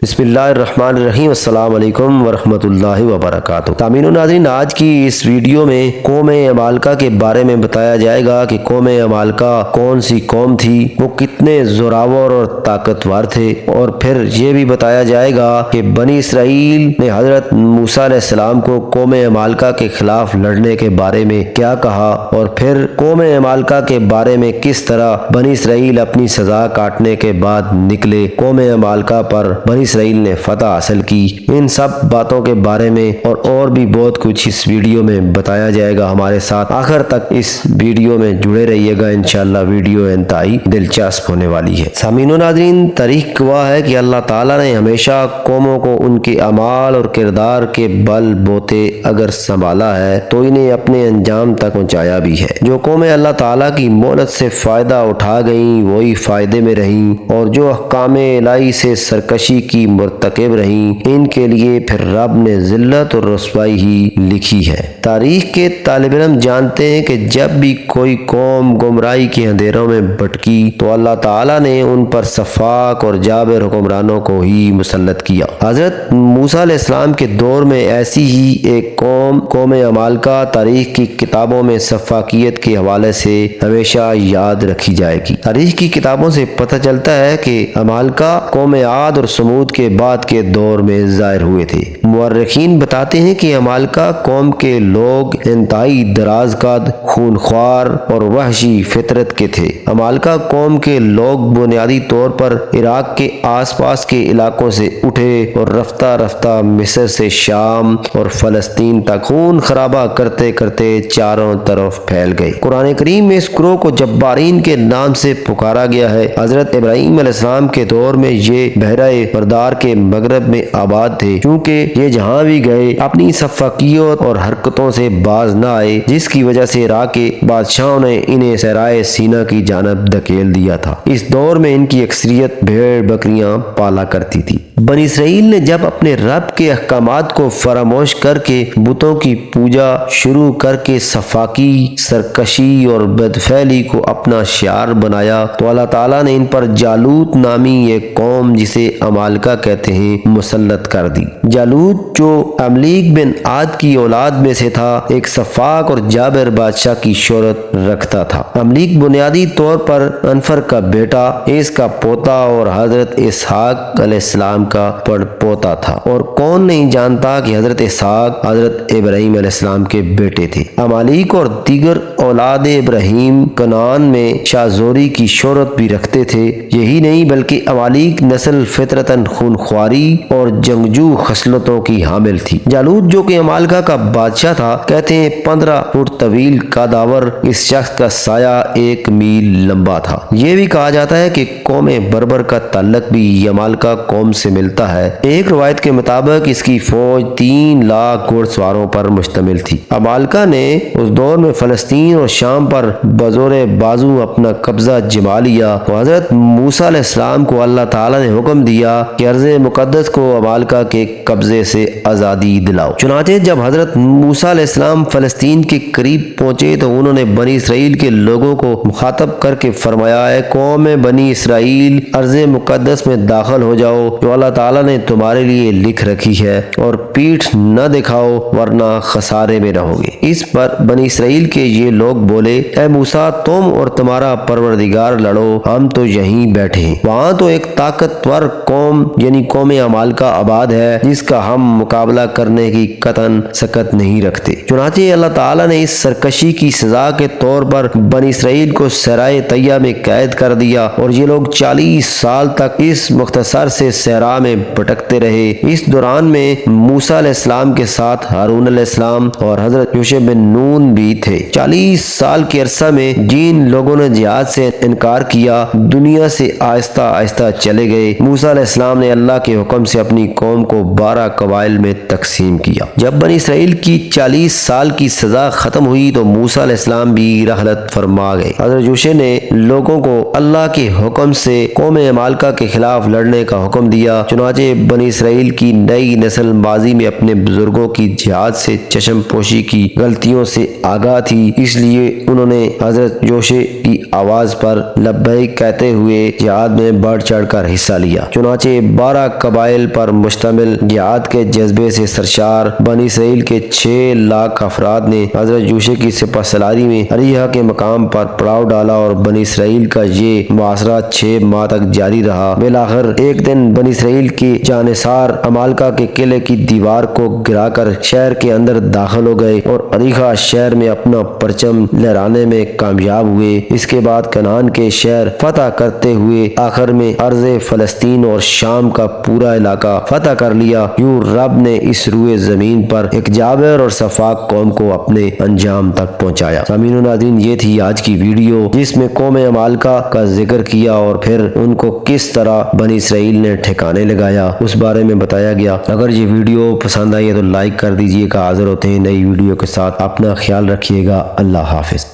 بسم اللہ الرحمن الرحیم، السلام علیکم ورحمۃ اللہ وبرکاتہ۔ سامعین و ناظرین، آج کی اس ویڈیو میں قوم عمالقہ کے بارے میں بتایا جائے گا کہ قوم عمالقہ کون سی قوم تھی، وہ کتنے زوراور اور طاقتور تھے، اور پھر یہ بھی بتایا جائے گا کہ بنی اسرائیل نے حضرت موسیٰ علیہ السلام کو قوم عمالقہ کے خلاف لڑنے کے بارے میں کیا کہا، اور پھر قوم عمالقہ کے بارے میں کس طرح بنی اسرائیل اپنی سزا کاٹنے کے بعد نکلے، قوم عمالقہ پر بنی اسرائیل نے فتح حاصل کی۔ ان سب باتوں کے بارے میں اور بھی بہت کچھ اس ویڈیو میں بتایا جائے گا۔ ہمارے ساتھ آخر تک اس ویڈیو میں جڑے رہیے گا، انشاءاللہ ویڈیو انتہائی دلچسپ ہونے والی ہے۔ سامعین و ناظرین، تاریخ گواہ ہے کہ اللہ تعالیٰ نے ہمیشہ قوموں کو ان کے اعمال اور کردار کے بل بوتے اگر سنبھالا ہے تو انہیں اپنے انجام تک پہنچایا بھی ہے۔ جو قومیں اللہ تعالیٰ کی مہلت سے فائدہ اٹھا گئیں وہی فائدے میں رہیں، اور جو احکام الہی سے سرکشی کی مرتکب رہیں ان کے لیے پھر رب نے ذلت اور رسوائی ہی لکھی ہے۔ تاریخ کے طالب علم جانتے ہیں کہ جب بھی کوئی قوم گمراہی کے اندھیروں میں بھٹکی تو اللہ تعالیٰ نے ان پر سفاک اور جابر حکمرانوں کو ہی مسلط کیا۔ حضرت موسیٰ علیہ السلام کے دور میں ایسی ہی ایک قوم عمالقہ تاریخ کی کتابوں میں سفاکیت کے حوالے سے ہمیشہ یاد رکھی جائے گی۔ تاریخ کی کتابوں سے پتہ چلتا ہے کہ عمالقہ قوم عاد اور سمود کے بعد کے دور میں ظاہر ہوئے تھے۔ مورخین بتاتے ہیں کہ عمالقہ قوم کے لوگ انتہائی دراز قد، خونخوار اور وحشی فطرت کے تھے۔ عمالقہ قوم کے لوگ بنیادی طور پر عراق کے آس پاس کے علاقوں سے اٹھے اور رفتہ رفتہ مصر سے شام اور فلسطین تک خون خرابہ کرتے کرتے چاروں طرف پھیل گئے۔ قرآن کریم میں اس گروہ کو جبارین کے نام سے پکارا گیا ہے۔ حضرت ابراہیم علیہ السلام کے دور میں یہ بحیرہ بردار کے مغرب میں آباد تھے، چونکہ یہ جہاں بھی گئے اپنی سفاکیت اور حرکتوں سے باز نہ آئے، جس کی وجہ سے عراق کے بادشاہوں نے انہیں صحرائے سینا کی جانب دھکیل دیا تھا۔ اس دور میں ان کی اکثریت بھیڑ بکریاں پالا کرتی تھی۔ بنی اسرائیل نے جب اپنے رب کے احکامات کو فراموش کر کے بتوں کی پوجا شروع کر کے صفاکی، سرکشی اور بدفعلی کو اپنا شعار بنایا تو اللہ تعالیٰ نے ان پر جالوت نامی ایک قوم جسے عمالقہ کہتے ہیں مسلط کر دی۔ جالوت جو عملیق بن عاد کی اولاد میں سے تھا، ایک سفاک اور جابر بادشاہ کی شہرت رکھتا تھا۔ عملیق بنیادی طور پر انفر کا بیٹا، ایس کا پوتا اور حضرت اسحاق علیہ السلام کا پڑ پوتا تھا، اور کون نہیں جانتا کہ حضرت اسحاق حضرت ابراہیم علیہ السلام کے بیٹے تھے۔ عمالقہ اور دیگر اولاد ابراہیم کنعان میں شاذوری کی شہرت بھی رکھتے تھے۔ یہی نہیں بلکہ عمالقہ نسل فطرتاً خونخواری اور جنگجو خصلتوں کی حامل تھی۔ جالوت جو کہ عمالقہ کا بادشاہ تھا، کہتے ہیں 15 فٹ طویل قداور، اس شخص کا سایہ 1 میل لمبا تھا۔ یہ بھی کہا جاتا ہے کہ قوم بربر کا تعلق بھی عمالقہ قوم سے ملتا ہے۔ ایک روایت کے مطابق اس کی فوج 3 لاکھ گھوڑ سواروں پر مشتمل تھی۔ عمالقہ نے اس دور میں فلسطین اور شام پر بزور بازو اپنا قبضہ جما لیا تو حضرت موسیٰ علیہ السلام کو اللہ تعالیٰ نے حکم دیا کہ ارض مقدس کو عمالقہ کے قبضے سے آزادی دلاؤ۔ چنانچہ جب حضرت موسیٰ علیہ السلام فلسطین کے قریب پہنچے تو انہوں نے بنی اسرائیل کے لوگوں کو مخاطب کر کے فرمایا، اے قوم بنی اسرائیل، ارض مقدس میں داخل ہو جاؤ جو اللہ تعالیٰ نے تمہارے لیے لکھ رکھی ہے، اور پیٹھ نہ دکھاؤ ورنہ خسارے میں رہو گے۔ اس پر بنی اسرائیل کے یہ لوگ بولے، اے موسیٰ، تم اور تمہارا پروردگار لڑو، ہم تو یہیں بیٹھے ہیں۔ وہاں تو ایک طاقتور قوم یعنی قوم عمالقہ آباد ہے جس کا ہم مقابلہ کرنے کی قطعاً سکت نہیں رکھتے۔ چنانچہ اللہ تعالیٰ نے اس سرکشی کی سزا کے طور پر بنی اسرائیل کو صحرائے طیہ میں قید کر دیا، اور یہ لوگ 40 سال تک اس مختصر سے صحرا میں بھٹکتے رہے۔ اس دوران میں موسیٰ علیہ السلام کے ساتھ ہارون علیہ السلام اور حضرت یوشع بن نون بھی تھے۔ 40 سال کے عرصہ میں جن لوگوں نے جہاد سے انکار کیا دنیا سے آہستہ آہستہ چلے گئے۔ موسیٰ علیہ السلام نے اللہ کے حکم سے اپنی قوم کو 12 قبائل میں تقسیم کیا۔ جب بنی اسرائیل کی 40 سال کی سزا ختم ہوئی تو موسیٰ علیہ السلام بھی رحلت فرما گئے۔ حضرت یوشع نے لوگوں کو اللہ کے حکم سے قوم عمالقہ کے خلاف لڑنے کا حکم دیا۔ چنانچہ بنی اسرائیل کی نئی نسل ماضی میں اپنے بزرگوں کی جہاد سے چشم پوشی کی غلطیوں سے آگاہ تھی، اس لیے انہوں نے حضرت یوشع کی آواز پر لبیک کہتے ہوئے جہاد میں بڑھ چڑھ کر حصہ لیا۔ چنانچہ 12 قبائل پر مشتمل جہاد کے جذبے سے سرشار بنی اسرائیل کے 6 لاکھ افراد نے حضرت یوشع کی سپہ سالاری میں اریحا کے مقام پر پڑاؤ ڈالا اور بنی اسرائیل کا یہ محاصرہ 6 ماہ تک جاری رہا۔ بالآخر ایک دن بنی اسرائیل کے جانثار عمالقہ کے قلعے کی دیوار کو گرا کر شہر کے اندر داخل ہو گئے اور اریحا شہر میں اپنا پرچم لہرانے میں کامیاب ہوئے۔ اس کے بعد کنعان کے شہر فتح کرتے ہوئے آخر میں ارض فلسطین اور شام کا پورا علاقہ فتح کر لیا۔ یوں رب نے اس روئے زمین پر ایک جابر اور شفاق قوم کو اپنے انجام تک پہنچایا۔ سامعین و ناظرین، یہ تھی آج کی ویڈیو جس میں قوم عمالقہ کا ذکر کیا اور پھر ان کو کس طرح بنی اسرائیل نے ٹھکانے لگایا اس بارے میں بتایا گیا۔ اگر یہ ویڈیو پسند آئی ہے تو لائک کر دیجئے گا۔ حاضر ہوتے ہیں نئی ویڈیو کے ساتھ، اپنا خیال رکھیے گا۔ اللہ حافظ۔